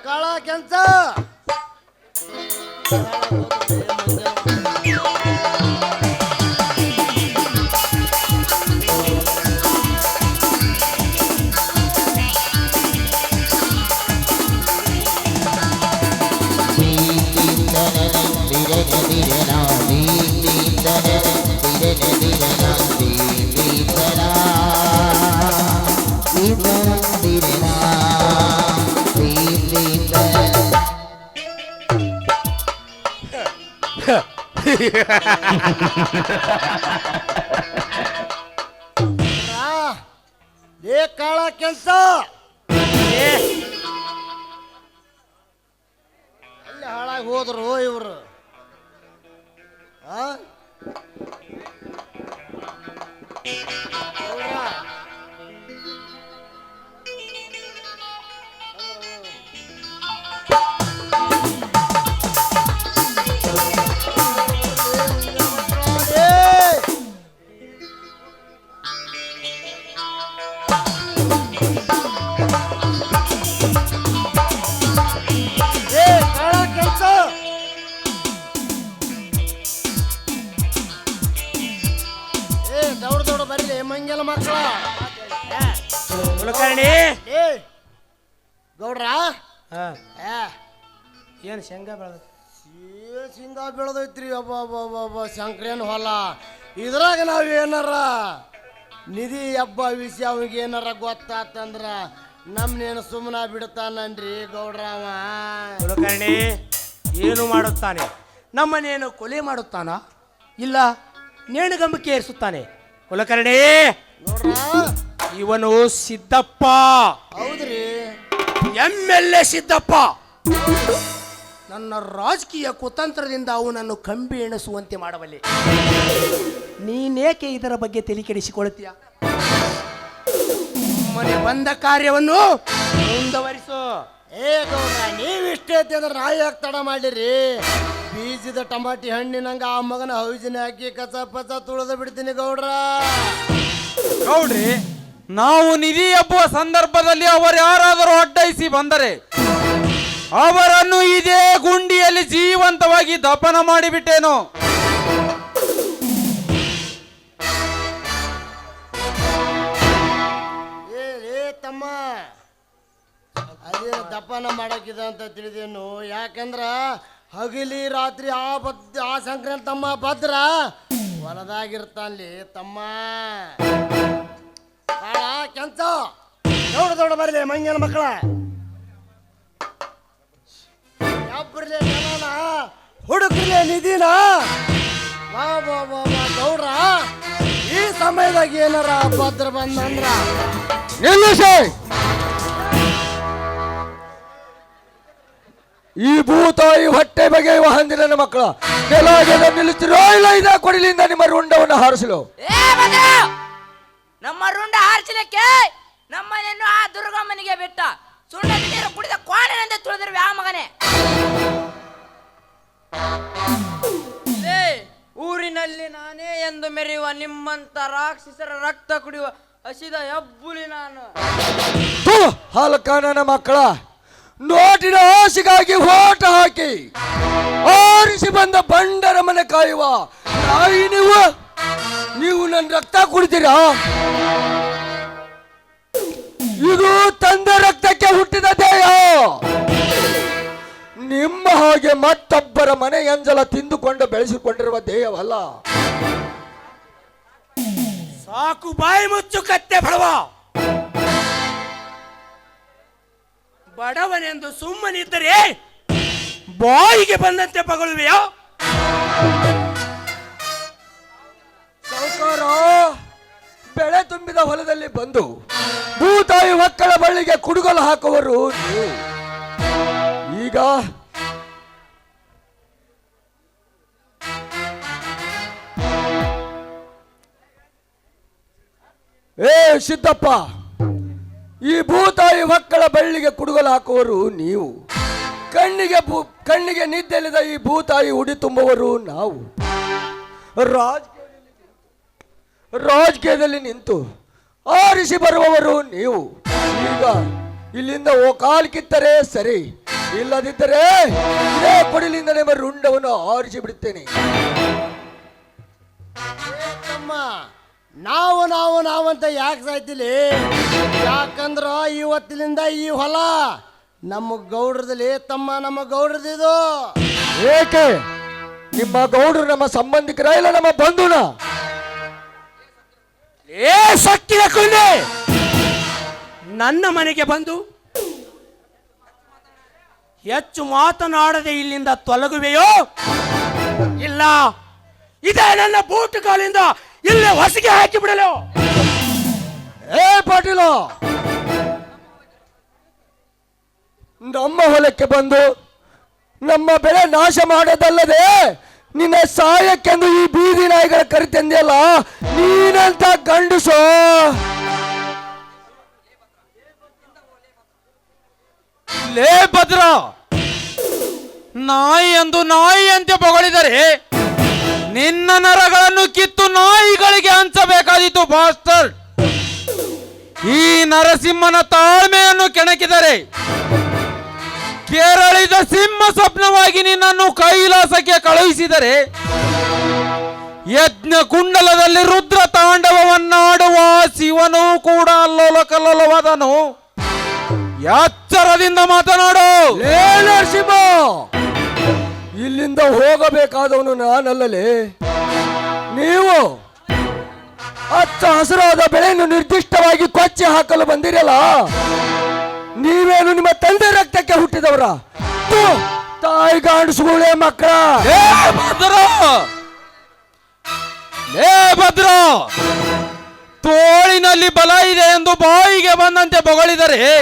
ಕಾಳ ಕೆಂಚ ಏ ಕಾಳ ಕೆಲ್ಸ ಅಲ್ಲಿ ಹಾಳಾಗಿ ಹೋದ್ರು ಇವರು ಮಂಗೆಲ್ಲ ಮಕ್ಕಳ ಗೌಡ್ರ ಏನು ಶೇಂಗಾ ಬೆಳೆದ ಶೇಂಗಾ ಬೆಳೆದೈತ್ರಿ ಅಬ್ಬ ಶಂಕ್ರೇನ್ ಹೊಲ ಇದ್ರಾಗ ನಾವ್ ಏನಾರ ನಿಧಿ ಹಬ್ಬ ವಿಷಯ ಅವಿಗೆ ಏನಾರ ಗೊತ್ತಾತಂದ್ರ ನಮ್ನೇನು ಸುಮ್ಮನ ಬಿಡ್ತಾನನ್ರಿ ಗೌಡ್ರವ ಕುಲಕರ್ಣಿ ಏನು ಮಾಡುತ್ತಾನೆ ನಮ್ಮನೇನು ಕೊಲೆ ಮಾಡುತ್ತಾನ ಇಲ್ಲ ನೇಣುಗಂಬಕ್ಕೆ ಏರಿಸುತ್ತಾನೆ ಕುಲಕರ್ಣಿ ನೋಡ್ರ ಇವನು ಸಿದ್ದಪ್ಪ ಹೌದ್ರಿ MLA ಸಿದ್ದಪ್ಪ ನನ್ನ ರಾಜಕೀಯ ಕುತಂತ್ರದಿಂದ ಅವನನ್ನು ಕಂಬಿ ಎಣಿಸುವಂತೆ ಮಾಡಬಲ್ಲೆ ನೀನೇಕೆ ಇದರ ಬಗ್ಗೆ ತಲೆ ಕೆಡಿಸಿಕೊಳ್ಳುತ್ತೀಯ ಮನೆ ಬಂದ ಕಾರ್ಯವನ್ನು ಮುಂದುವರಿಸು ಏ ಗೌಡ್ರ ನೀವಿಷ್ಟೇ ಅಂದ್ರೆ ನಾಯಿ ಯಾಕೆ ತಡ ಮಾಡಿರಿ ಬೀಜದ ಟಮಾಟಿ ಹಣ್ಣಿನಂಗ ಆ ಮಗನ ಹೌಜಿನ ಹಾಕಿ ಕಸ ಪಸ ತುಳಿದು ಬಿಡ್ತೀನಿ ಗೌಡ್ರ ಗೌಡ್ರಿ ನಾವು ನಿಧಿ ಹಬ್ಬುವ ಸಂದರ್ಭದಲ್ಲಿ ಅವರು ಯಾರಾದರೂ ಅಡ್ಡೈಸಿ ಬಂದರೆ ಅವರನ್ನು ಇದೇ ಗುಂಡಿಯಲ್ಲಿ ಜೀವಂತವಾಗಿ ದಫನ ಮಾಡಿಬಿಟ್ಟೇನು. ಏ ತಮ್ಮ ಅದೇ ದಫನ ಮಾಡಕ್ಕಿದ ಅಂತ ತಿಳಿದೇನು ಯಾಕಂದ್ರ ಹಗಲಿ ರಾತ್ರಿ ಆ ಸಂಕ್ರಾಂತಿ ತಮ್ಮ ಭದ್ರ ಹೊಲದಾಗಿರ್ತಾನಲ್ಲಿ ತಮ್ಮ ಕಾಳ ಕೆಂಚ ದೊಡ್ಡ ಬರಲಿ ಮಂಗನ ಮಕ್ಕಳ ಯಾಬ್ರಲೆ ಜನನ ಹುಡುಕ್ರಲೆ ನಿಧಿನ ವಾ ವಾ ವಾ ವಾ ಗೌಡ್ರ ಈ ಸಮಯದಾಗ ಏನಾರ ಭದ್ರ ಬಂದಂದ್ರ ಈ ಭೂತಾಯಿ ಹೊಟ್ಟೆ ಬಗೆಯುವ ಹಂದಿನ ಮಕ್ಕಳ ಕೆಳಗೆ ನಿಲ್ಲಿಸಿರೋ ಇಲ್ಲ ಇದ ಕೊಡಿಲಿಂದ ನಿಮ್ಮ ರುಂಡವನ್ನು ಹಾರಿಸಲು ನಮ್ಮ ರುಂಡ ಹಾರಿಸಲಿಕ್ಕೆ ನಮ್ಮನೆಯನ್ನು ಆ ದುರ್ಗಮ್ಮನಿಗೆ ಬಿಟ್ಟ ಸುಣ್ಣದ ನೀರು ಕುಡಿದ ಕೋಣೆನಂತೆ ತುಳಿದಿರುವ ಆ ಮಗನೇ ಊರಿನಲ್ಲಿ ನಾನೇ ಎಂದು ಮೆರೆಯುವ ನಿಮ್ಮಂತ ರಾಕ್ಷಸರ ರಕ್ತ ಕುಡಿಯುವ ಹಸಿದ ಹೆಬ್ಬುಲಿ ನಾನು ಹಾಲಕಾನನ ಮಕ್ಕಳ ನೋಟಿನ ಆಸೆಗಾಗಿ ಹೋಟ ಹಾಕಿ ಆರಿಸಿ ಬಂದ ಬಂಡರ ಮನೆ ಕಾಯುವ ನಾಯಿ ನೀವು ನನ್ನ ರಕ್ತ ಕುಡಿತೀರಾ? ಇದು ತಂದೆ ರಕ್ತಕ್ಕೆ ಹುಟ್ಟಿದ ದೇಹ. ನಿಮ್ಮ ಹಾಗೆ ಮತ್ತೊಬ್ಬರ ಮನೆ ಎಂಜಲ ತಿಂದುಕೊಂಡು ಬೆಳೆಸಿಕೊಂಡಿರುವ ದೇಹವಲ್ಲ. ಸಾಕು ಬಾಯಿ ಮುಚ್ಚು ಕತ್ತೆ ಬಡವ. ಬಡವನೆಂದು ಸುಮ್ಮನಿದ್ದರೆ ಬಾಯಿಗೆ ಬಂದಂತೆ ಪಗಳುವೆಯೋ? ಸಾವುಕಾರ ಬೆಳೆ ತುಂಬಿದ ಹೊಲದಲ್ಲಿ ಬಂದು ಭೂತಾಯಿ ಮಕ್ಕಳ ಬಳ್ಳಿಗೆ ಕುಡುಗಲು ಹಾಕುವರು ನೀವು. ಈಗ ಸಿದ್ದಪ್ಪ, ಈ ಭೂತಾಯಿ ಮಕ್ಕಳ ಬಳ್ಳಿಗೆ ಕುಡುಗಲು ಹಾಕುವರು ನೀವು. ಕಣ್ಣಿಗೆ ನಿದ್ದೆಲಿದ ಈ ಭೂತಾಯಿ ಉಡಿ ತುಂಬುವರು ನಾವು. ರಾಜಕೀಯದಲ್ಲಿ ನಿಂತು ಆರಿಸಿ ಬರುವವರು ನೀವು. ಈಗ ಇಲ್ಲಿಂದ ಕಾಲು ಕಿತ್ತರೆ ಸರಿ, ಇಲ್ಲದಿದ್ದರೆ ಇದೇ ಕೊಡಲಿಂದ ನಿಮ್ಮ ರುಂಡವನ್ನು ಆರಿಸಿ ಬಿಡುತ್ತೇನೆ. ತಮ್ಮ ನಾವು ನಾವು ನಾವಂತ ಯಾಕೆ ಸಾಯ್ತಿಲಿ? ಯಾಕಂದ್ರ ಇವತ್ತಿನಿಂದ ಈ ಹೊಲ ನಮ್ಮ ಗೌಡ್ರದಲ್ಲಿ ತಮ್ಮ, ನಮ್ಮ ಗೌಡ್ರದಿದು. ಏಕೆ? ನಿಮ್ಮ ಗೌಡರು ನಮ್ಮ ಸಂಬಂಧಿಕರ ಇಲ್ಲ ನಮ್ಮ ಬಂಧುನ? ಏ ಸಕ್ಕಿನ ಕುಂದೆ, ನನ್ನ ಮನೆಗೆ ಬಂದು ಹೆಚ್ಚು ಮಾತನಾಡದೆ ಇಲ್ಲಿಂದ ತೊಲಗುವೆಯೋ ಇಲ್ಲ ಇದೇ ನನ್ನ ಬೂಟು ಕಾಲಿಂದ ಇಲ್ಲೇ ಹೊಸಿಗೆ ಹಾಕಿ ಬಿಡಲು? ಏ ಪಾಟೀಲ, ನಮ್ಮ ಹೊಲಕ್ಕೆ ಬಂದು ನಮ್ಮ ಬೆಳೆ ನಾಶ ಮಾಡೋದಲ್ಲದೆ ನಿನ್ನ ಸಾಯಕ್ಕೆಂದು ಈ ಬೀದಿ ನಾಯಿಗಳ ಕರಿತಂದೆಯಲ್ಲ, ನೀನಂತ ಗಂಡಸೋ? ಲೇ ಭದ್ರ, ನಾಯಿ ಎಂದು ನಾಯಿಯಂತೆ ಹೊಗಳಿದರೆ ನಿನ್ನ ನರಗಳನ್ನು ಕಿತ್ತು ನಾಯಿಗಳಿಗೆ ಹಂಚಬೇಕಾದೀತು ಬಾಸ್ಟರ್. ಈ ನರಸಿಂಹನ ತಾಳ್ಮೆಯನ್ನು ಕೆಣಕಿದರೆ ಕೆರಳಿದ ಸಿಂಹ ಸ್ವಪ್ನವಾಗಿ ನಿನ್ನನ್ನು ಕೈಲಾಸಕ್ಕೆ ಕಳುಹಿಸಿದರೆ ಯಜ್ಞ ಕುಂಡಲದಲ್ಲಿ ರುದ್ರ ತಾಂಡವವನ್ನಾಡುವ ಶಿವನು ಕೂಡ ಅಲ್ಲೋಲ ಕಲ್ಲೋಲವಾದನು. ಎಚ್ಚರದಿಂದ ಮಾತನಾಡು. ಲೇ ನರಸಿಂಹ, ಇಲ್ಲಿಂದ ಹೋಗಬೇಕಾದವನು ನಾನಲ್ಲಲೇ ನೀವು. ಹಚ್ಚ ಹಸಿರಾದ ಬೆಳೆಯನ್ನು ನಿರ್ದಿಷ್ಟವಾಗಿ ಕೊಚ್ಚಿ ಹಾಕಲು ಬಂದಿರಲ್ಲ, ನೀವೇನು ನಿಮ್ಮ ತಂದೆ ರಕ್ತಕ್ಕೆ ಹುಟ್ಟಿದವರ? ತಾಯಿ ಗಾಂಡಿಸುಗಳೇ ಮಕ್ಕಳ. ಲೇ ಭದ್ರ, ಲೇ ಭದ್ರ, ತೋಳಿನಲ್ಲಿ ಬಲ ಇದೆ ಎಂದು ಬಾಯಿಗೆ ಬಂದಂತೆ ಬೊಗಳಿದರೆ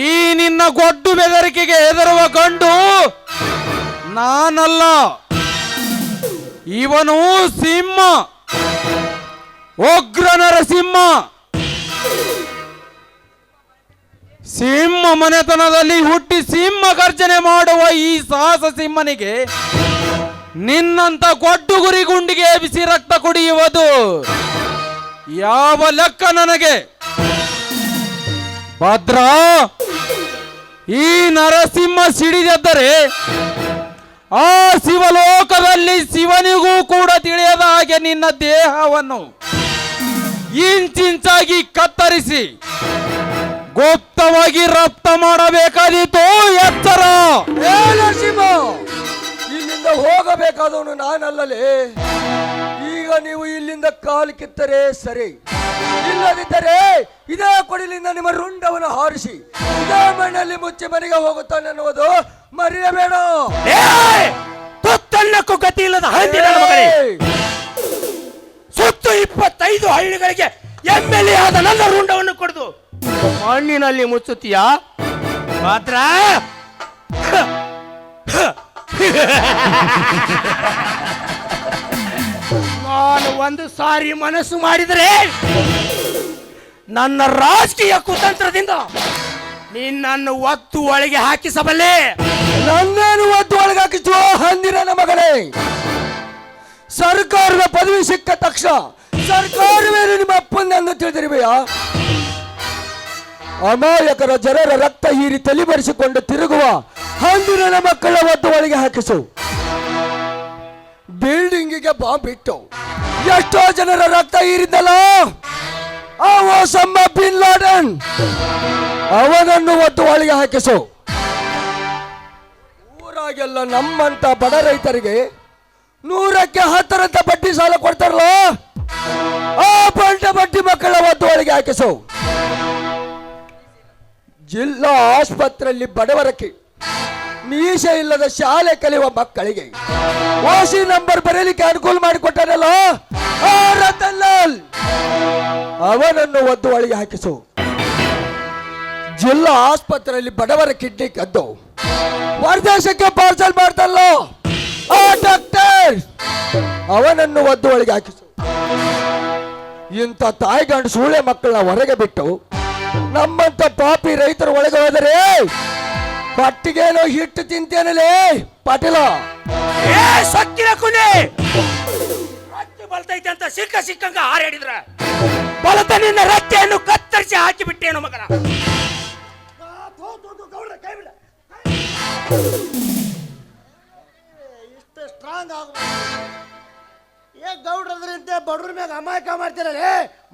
ಈ ನಿನ್ನ ಗೊಡ್ಡು ಬೆದರಿಕೆಗೆ ಹೆದರುವ ಗಂಡು ನಾನಲ್ಲ, ಇವನು ಸಿಂಹ, ಉಗ್ರ ನರಸಿಂಹ. ಸಿಂಹ ಮನೆತನದಲ್ಲಿ ಹುಟ್ಟಿ ಸಿಂಹ ಗರ್ಜನೆ ಮಾಡುವ ಈ ಸಾಹಸ ಸಿಂಹನಿಗೆ ನಿನ್ನಂತ ಗೊಡ್ಡು ಗುರಿ ಗುಂಡಿಗೆ ಬಿಸಿ ರಕ್ತ ಕುಡಿಯುವುದು ಯಾವ ಲೆಕ್ಕ ನನಗೆ? ಭದ್ರ, ಈ ನರಸಿಂಹ ಸಿಡಿದೆದ್ದರೆ ಆ ಶಿವಲೋಕದಲ್ಲಿ ಶಿವನಿಗೂ ಕೂಡ ತಿಳಿಯದ ಹಾಗೆ ನಿನ್ನ ದೇಹವನ್ನು ಇಂಚಿಂಚಾಗಿ ಕತ್ತರಿಸಿ ಗುಪ್ತವಾಗಿ ರಫ್ತ ಮಾಡಬೇಕಾದೀತು. ಎಚ್ಚರ. ಏ ನರಸಿಂಹ, ಇಲ್ಲಿಂದ ಹೋಗಬೇಕಾದವನು ನಾನಲ್ಲಲೇ. ಈಗ ನೀವು ಇಲ್ಲಿಂದ ಕಾಲು ಕಿತ್ತರೆ ಸರಿ, ಇಲ್ಲದಿದ್ದರೆ ಇದೇ ಕೊಡಲಿಂದ ನಿಮ್ಮ ರುಂಡವನ್ನು ಹಾರಿಸಿ ಇದೇ ಮಣ್ಣಲ್ಲಿ ಮುಚ್ಚಿ ಮನೆಗೆ ಹೋಗುತ್ತಾನೆ ಅನ್ನುವುದು ಮರೆಯಬೇಡ. ತುತ್ತನ್ನಕ್ಕೂ ಗತಿ ಇಲ್ಲದ ಹಂದಿ ನನ್ನ ಮಗನೇ, ಸುತ್ತು 25 ಹಳ್ಳಿಗಳಿಗೆ MLA ಆದ ನನ್ನ ರುಂಡವನ್ನು ಕೊಡುದು ಮಣ್ಣಿನಲ್ಲಿ ಮುಚ್ಚುತ್ತೀಯಾ ಮಾತ್ರ? ನಾನು ಒಂದು ಸಾರಿ ಮನಸ್ಸು ಮಾಡಿದರೆ ನನ್ನ ರಾಜಕೀಯ ಕುತಂತ್ರದಿಂದ ನಿನ್ನನ್ನು ಒತ್ತು ಒಳಗೆ ಹಾಕಿಸಬಲ್ಲೆ. ನನ್ನೇನು ಒದ್ದು ಒಳಗೆ ಹಾಕಿಸುವ ಹಂದಿನ ಮಗನೇ? ಸರ್ಕಾರದ ಪದವಿ ಸಿಕ್ಕ ತಕ್ಷಣ ಸರ್ಕಾರವೇನು ನಿಮ್ಮ ಅಪ್ಪಂದೆಂದು ತಿಳಿದಿರುವೆಯಾ? ಅಮಾಯಕರ ಜನರ ರಕ್ತ ಹೀರಿ ತಲೆಬರಿಸಿಕೊಂಡು ತಿರುಗುವ ಹಂದಿನ ಮಕ್ಕಳ ಒದ್ದು ಒಳಗೆ ಹಾಕಿಸು. ಬಿಲ್ಡಿಂಗಿಗೆ ಬಾಂಬ್ ಇಟ್ಟು ಎಷ್ಟೋ ಜನರ ರಕ್ತ ಹೀರಿದ್ದಲ್ಲ, ಆ ಓಸಮ್ಮ ಬಿನ್ ಲಾಡೆನ್, ಅವನನ್ನು ಒದ್ದು ಒಳಗೆ ಹಾಕಿಸು. ಊರಾಗೆಲ್ಲ ನಮ್ಮಂತ ಬಡ ರೈತರಿಗೆ 100ಕ್ಕೆ 10ರಂತ ಬಡ್ಡಿ ಸಾಲ ಕೊಡ್ತಾರಲ್ಲ, ಆ ಬಂಟ ಬಡ್ಡಿ ಮಕ್ಕಳ ಒದ್ದು ಒಳಗೆ ಹಾಕಿಸು. ಜಿಲ್ಲಾ ಆಸ್ಪತ್ರೆಯಲ್ಲಿ ಬಡವರಕ್ಕೆ ಮೀಸೆ ಇಲ್ಲದ ಶಾಲೆ ಕಲಿಯುವ ಮಕ್ಕಳಿಗೆ ವಾಸಿ ನಂಬರ್ ಬರೀಲಿಕ್ಕೆ ಅನುಕೂಲ ಮಾಡಿಕೊಟ್ಟಾರಲ್ಲ, ಆ ರತನ್ ಲಾಲ್, ಅವನನ್ನು ಒದ್ದು ಒಳಗೆ ಹಾಕಿಸು. ಜಿಲ್ಲಾ ಆಸ್ಪತ್ರೆಯಲ್ಲಿ ಬಡವರ ಕಿಡ್ನಿ ಕದ್ದು ಹೊರದೇಶಕ್ಕೆ ಪಾರ್ಸಲ್ ಮಾಡ್ತಲ್ಲ, ಆ ಡಾಕ್ಟರ್, ಅವನನ್ನು ಒದ್ದು ಒಳಗೆ ಹಾಕಿಸು. ಇಂಥ ತಾಯಿಗಂಡು ಸೂಳೆ ಮಕ್ಕಳನ್ನ ಹೊರಗೆ ಬಿಟ್ಟು ನಮ್ಮಂತ ಪಾಪಿ ರೈತರು ಒಳಗೆ ಹೋದರೆ ಪಟ್ಟಿಗೇನೋ ಹಿಟ್ಟು ತಿಂತೇನಲೇ ಪಾಟೀಲ? ಏ ಸಕ್ಕಿನ ಕುನೆ, ರಕ್ತ ಬಲ್ತೈತೆ ಅಂತ ಸಿಕ್ಕಂಗ ಹಾರಾಡಿದ್ರ ಬಲತ ನಿನ್ನ ರಕ್ತೆಯನ್ನು ಕತ್ತರಿಸಿ ಹಾಕಿ ಬಿಟ್ಟೇನು ಮಗನ? ಗೌಡ್ರ ಕೈ ಬಿಡ. ಇಷ್ಟು ಸ್ಟ್ರಾಂಗ್ ಆಗ್ಬೋದು. ಗೌಡ್ರದ್ರಂತೆ ಬಡ್ರ ಮ್ಯಾಗ ಅಮಾಯಕ ಮಾಡ್ತೀರಲ್ಲ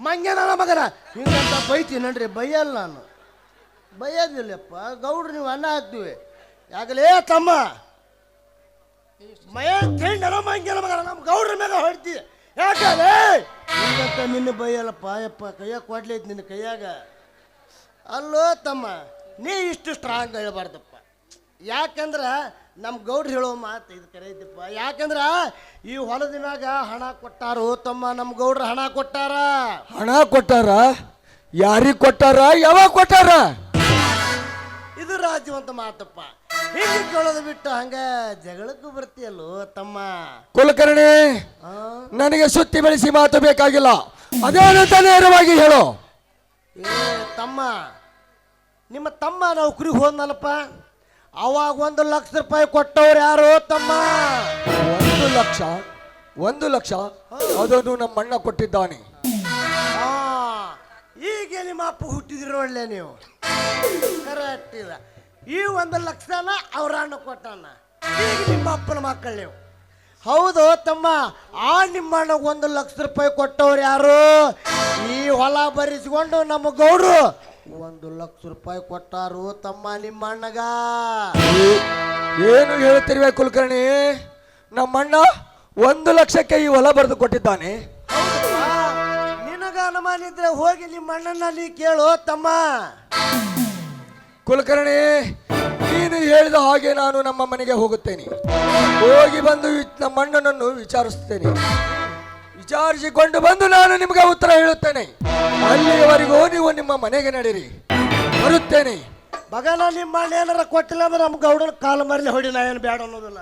ಮಂಗ್ಯ ನನ್ನ ಮಗನ ಹಿಂಗಂತ ಬೈತೀನಿ ನಡ್ರಿ, ಬೈಯಲ್ಲ ನಾನು, ಬೈಯೋದಿಲ್ಲಪ್ಪ. ಗೌಡ್ರು ನೀವು ಅನ್ನ ಹಾಕ್ತೀವಿ ಯಾಕಲೇ ತಮ್ಮ ಮಯ ತಿಂಡನ ಮಂಗ್ಯನ ಮಗನ ನಮ್ಮ ಗೌಡ್ರ ಮ್ಯಾಗ ಹೊಡ್ತಿ ಯಾಕಲೇ ಹಿಂಗಂತ ನಿನ್ನ ಬೈಯಲ್ಲಪ್ಪ. ಯಪ್ಪ ಕೈಯಾಗ ಕೊಡ್ಲೈತಿ ನಿನ್ನ ಕೈಯಾಗ. ಅಲ್ಲೋ ತಮ್ಮ, ನೀ ಇಷ್ಟು ಸ್ಟ್ರಾಂಗ್ ಹೇಳ್ಬಾರ್ದಪ್ಪ. ಯಾಕಂದ್ರೆ ನಮ್ಮ ಗೌಡ್ರು ಹೇಳೋ ಮಾತು ಇದು ಕರೆಯದಪ್ಪ. ಯಾಕಂದ್ರೆ ಈ ಹೊಲದ ಮ್ಯಾಗ ಹಣ ಕೊಟ್ಟಾರು ತಮ್ಮ, ನಮ್ಮ ಗೌಡ್ರು ಹಣ ಕೊಟ್ಟಾರ. ಹಣ ಕೊಟ್ಟಾರ? ಯಾರಿಗೆ ಕೊಟ್ಟಾರ? ಯಾವಾಗ ಕೊಟ್ಟಾರ? ಇದು ರಾಜ್ಯವಂತ ಮಾತಪ್ಪ. ಹಿಂಗೆ ಕೇಳೋದು ಬಿಟ್ಟು ಹಂಗ ಜಗಳಕ್ಕೂ ಬರ್ತೀಯಲ್ಲೋ ತಮ್ಮ. ಕುಲಕರ್ಣಿ, ನನಗೆ ಸುತ್ತಿ ಬೆಳೆಸಿ ಮಾತು ಬೇಕಾಗಿಲ್ಲ, ಅದೇನಂತ ನೇರವಾಗಿ ಹೇಳು. ಏ ತಮ್ಮ, ನಿಮ್ಮ ತಮ್ಮ ನೌಕರಿಗೆ ಹೋದ್ನಲ್ಲಪ್ಪ, ಅವಾಗ 1 ಲಕ್ಷ ರೂಪಾಯಿ ಕೊಟ್ಟವ್ರು ಯಾರು ತಮ್ಮ? 1 ಲಕ್ಷ? 1 ಲಕ್ಷ ಅದನ್ನು ನಮ್ಮ ಅಣ್ಣ ಕೊಟ್ಟಿದ್ದಾನೆ. ಈಗ ನಿಮ್ಮ ಅಪ್ಪ ಹುಟ್ಟಿದ್ರು ಒಳ್ಳೆ ನೀವು ಕರೆಕ್ಟ್ ಇಲ್ಲ. ಈ 1 ಲಕ್ಷನ ಅವ್ರ ಅಣ್ಣ ಕೊಟ್ಟಾನ, ಈಗ ನಿಮ್ಮ ಅಪ್ಪನ ಮಕ್ಕಳು ನೀವು. ಹೌದು ತಮ್ಮ, ಆ ನಿಮ್ಮ ಅಣ್ಣ 1 ಲಕ್ಷ ರೂಪಾಯಿ ಕೊಟ್ಟವ್ರು ಯಾರು? ಈ ಹೊಲ ಬರೆಸ್ಕೊಂಡು ನಮ್ಮ ಗೌಡ್ರು 1 ಲಕ್ಷ ರೂಪಾಯಿ ಕೊಟ್ಟಾರು ತಮ್ಮ ನಿಮ್ಮ ಅಣ್ಣಗ. ಏನು ಹೇಳ್ತಿರ್ವೆ ಕುಲಕರ್ಣಿ? ನಮ್ಮಣ್ಣ 1 ಲಕ್ಷಕ್ಕೆ ಈ ಹೊಲ ಬರೆದು ಕೊಟ್ಟಿದ್ದಾನೆ. ನಿನಗ ಅನುಮಾನ ಇದ್ರೆ ಹೋಗಿ ನಿಮ್ಮ ಅಣ್ಣನ ನೀ ಕೇಳು ತಮ್ಮ. ಕುಲಕರ್ಣಿ, ನೀನು ಹೇಳಿದ ಹಾಗೆ ನಾನು ನಮ್ಮ ಮನೆಗೆ ಹೋಗುತ್ತೇನೆ. ಹೋಗಿ ಬಂದು ನಮ್ಮ ಅಣ್ಣನನ್ನು ವಿಚಾರಿಸ್ತೇನೆ. ವಿಚಾರಿಸಿಕೊಂಡು ಬಂದು ನಾನು ನಿಮಗೆ ಉತ್ತರ ಹೇಳುತ್ತೇನೆ. ಅಲ್ಲಿಯವರೆಗೂ ನೀವು ನಿಮ್ಮ ಮನೆಗೆ ನಡೀರಿ, ಬರುತ್ತೇನೆ. ಮಗನ ನಿಮ್ಮ ಅಣ್ಣ ಏನಾರ ಕೊಟ್ಟಿಲ್ಲ ಅಂದ್ರೆ ನಮ್ಮ ಗೌಡನ ಕಾಲು ಮರಲಿ ಹೊಡಿ, ನಾ ಏನು ಬೇಡ ಅನ್ನೋದಿಲ್ಲ.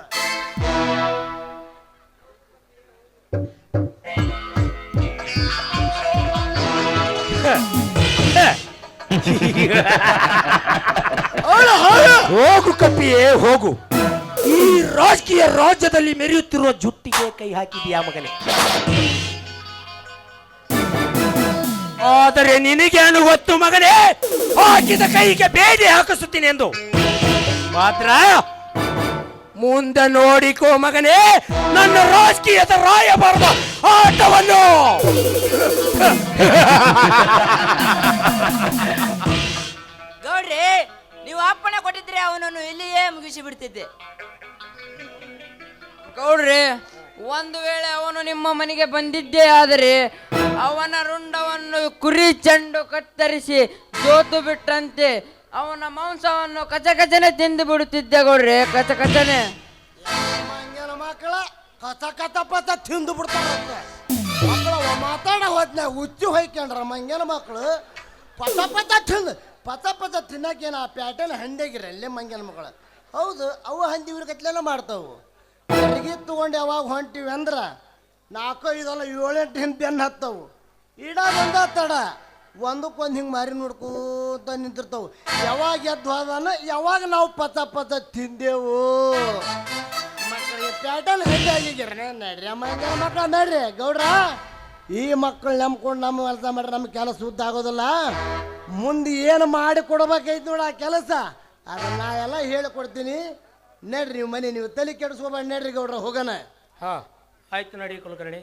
ಹೋಗು ಕಪ್ಪಿಯೇ ಹೋಗು. ಈ ರಾಜಕೀಯ ರಾಜ್ಯದಲ್ಲಿ ಮೆರೆಯುತ್ತಿರುವ ಜುಟ್ಟಿಗೆ ಕೈ ಹಾಕಿದೀಯಾ ಮಗನೇ? ಆದರೆ ನಿನಗೇನು ಗೊತ್ತು ಮಗನೇ, ಹಾಕಿದ ಕೈಗೆ ಬೇಡಿ ಹಾಕಿಸುತ್ತೀನಿ ಎಂದು. ಮಾತ್ರ ಮುಂದೆ ನೋಡಿಕೋ ಮಗನೇ ನನ್ನ ರಾಜಕೀಯದ ರಾಯಭಾರದ ಆಟವನ್ನು. ಗೌಡ್ರಿ, ನೀವು ಅಪ್ಪಣೆ ಕೊಟ್ಟಿದ್ರೆ ಅವನನ್ನು ಇಲ್ಲಿಯೇ ಮುಗಿಸಿ ಬಿಡ್ತಿದ್ದೆ. ಗೌಡ್ರಿ, ಒಂದು ವೇಳೆ ಅವನು ನಿಮ್ಮ ಮನೆಗೆ ಬಂದಿದ್ದೇ ಆದರೆ ಅವನ ರುಂಡವನ್ನು ಕುರಿ ಚೆಂಡು ಕತ್ತರಿಸಿ ಜೋತು ಬಿಟ್ಟಂತೆ ಅವನ ಮಾಂಸವನ್ನು ಕಚಕಚನೆ ತಿಂದು ಬಿಡುತ್ತಿದ್ದೆ ಗೌಡ್ರಿ, ಕಚಕಚನೆ. ಮಂಗನ ಮಕ್ಕಳ ಕಥ ಕಥ ಪಥ ತಿಂದು ಬಿಡ್ತಾರಂತೆ ಮಕ್ಕಳು. ಮಾತಾಡ ಹೋದ್ನ ಹುಚ್ಚು ಹೊಯ್ಕೊಂಡ್ರ ಮಂಗನ ಮಕ್ಕಳು. ಪಥ ಪಥ ತಿಂದು ಪಥ ತಿನ್ನಕೇನ ಆ ಪ್ಯಾಟರ್ನ್ ಹಂದಿಗಿರಲ್ಲೇ ಮಂಗನ ಮಕ್ಕಳು. ಹೌದು, ಅವು ಹಂದಿ ಇವ್ರ ಕತ್ಲೆಲ್ಲ ಮಾಡ್ತಾವು. ಅಡಿಗೆ ತಗೊಂಡು ಯಾವಾಗ ಹೊಂಟಿವಿ ಅಂದ್ರೆ 4-5 7-8 ಹಿಂದೆ ಬೆನ್ನು ಹತ್ತವು. ಇಡೋದೊಂದ ತಡ, ಒಂದಕ್ಕೊಂದು ಹಿಂಗೆ ಮಾರಿ ನೋಡ್ಕೋತ ನಿಂತಿರ್ತಾವು. ಯಾವಾಗ ಎದ್ದು ಹೋದಾನ, ಯಾವಾಗ ನಾವು ಪಥ ತಿಂದೆವು. ಮಕ್ಕಳಿಗೆ ಪ್ಯಾಟರ್ನ್ ಹಂದಿ ಆಗಿಗಿರ ನಡ್ರಿ ಮಂಗನ ಮಕ್ಕಳು, ನಡ್ರಿ ಗೌಡ್ರ. ಈ ಮಕ್ಕಳು ನಂಬ್ಕೊಂಡು ನಮ್ಮ ಕೆಲಸ ಮಾಡ್ರೆ ನಮ್ಮ ಕೆಲಸ ಉದ್ದ ಆಗೋದಿಲ್ಲ. ಮುಂದೆ ಏನು ಮಾಡಿ ಕೊಡ್ಬೇಕೈತಿ ನೋಡ ಆ ಕೆಲಸ, ಅದನ್ನ ನಾ ಎಲ್ಲ ಹೇಳಿಕೊಡ್ತೀನಿ. ನಡ್ರಿ ನೀವು ಮನೆ, ನೀವು ತಲೆ ಕೆಡಿಸ್ಕೋಬೇಡ. ನಡ್ರಿ ಗೌಡ್ರ, ಹೋಗೋಣ. ಆಯ್ತು ನಡಿ ಕುಲಕರ್ಣಿ.